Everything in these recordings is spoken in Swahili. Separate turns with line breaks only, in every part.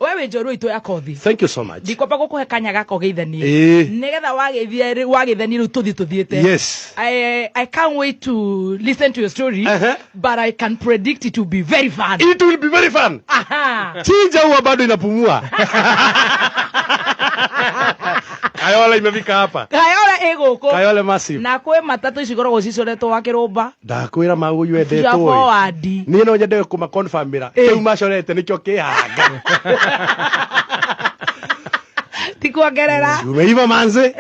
Wewe njorua itu ya kothi.
Thank you so much.
Ndikwamba gukuhe kanya gako geithanie. Nigetha wagithie ru tuthiete.
Yes.
I can't wait to listen to your story, but I can predict it will be very fun.
It will be very fun.
Aha.
Chinja huwa bado inapumua. Kayole imefika hapa.
Kayole iguko.
Kayole massive.
Na kwe matatu icigoragwo cicoretwo wa kirumba.
Ndakwira maguyu endetwo. Ni no nyende kuma confirmira. Kiu macorete nikyo kihanga.
Tikuongerera.
Umeiva manze.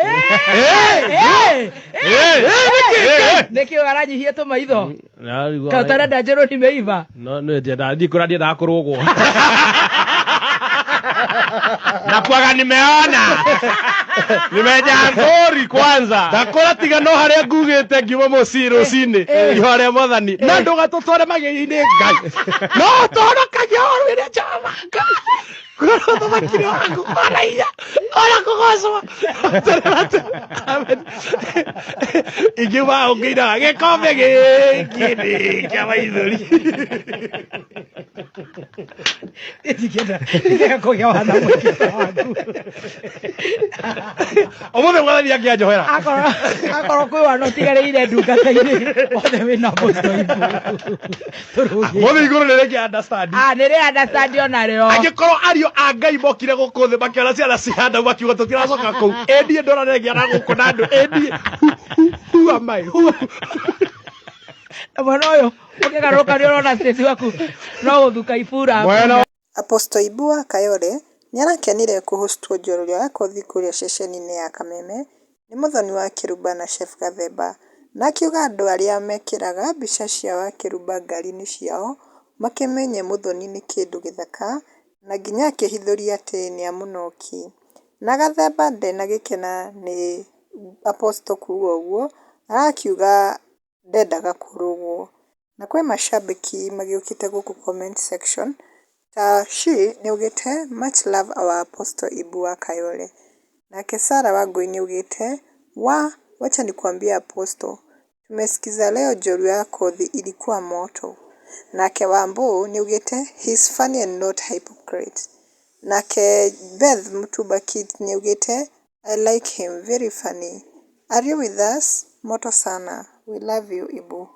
Nikio aranyihie tu maitho. Kautara ndajero ni meiva.
No njenda ndikura ndia kurugwo.
Na kwaga nimeona. Nimeja ngori kwanza. Ndakora tiga no haria ngugite ngiuma muciro cini. Ihoria mothani. Na ndugatutware magiri-ini Ngai. No toro kanyoru ire chama. Kuroto makiri wangu maraia. Ora kugocwo. Igiwa ungira gikombe gikini kia maithori.
Ndikienda kugia wana mukita wangu.
Omume mwathani angianjohera.
Akoro kwi wana tigareire ndungata-ini. Othe wina Apostle Ibu. Turugi.
Mothe iguru nire understand.
Nire understand ona rio.
Angikoro ario a Ngai mokire guku thi makiona ciana cihanda makiuga tutiracoka kuu. Endie ndora nengera guku na andu endie. Who am I?
Mwana uyu ukigaruka ni urona stage waku no guthuka ibura.
Apostle Ibu wa Kayole niarakenire kuhostwo njorua ya kothi kuria ceceni-ini ya Kameme ni muthoni wa Kiruba na Chef Gathemba, na akiuga andu aria mekiraga mbica ciao akĩrumba ngari-inĩ ciao makimenye muthoni ni kindu githaka na nginya akihithuria ati ni amunoki. Na Gathemba ndena gikena ni Apostle kuuga uguo, arakiuga ndendaga kurugwo. Na kwe mashabiki magiukite guku comment section ta she niugite much love our Apostle Ibu wa Kayole. Nake Sara Wangui niugite wacha nikwambia Apostle, tumesikiza leo njorua ya kothi ilikuwa moto. Nake Wambu niugite he's funny and not hypocrite. Nake Beth Mutuba Kid niugite I like him, very funny. Are you with us? Moto sana. We love you Ibu.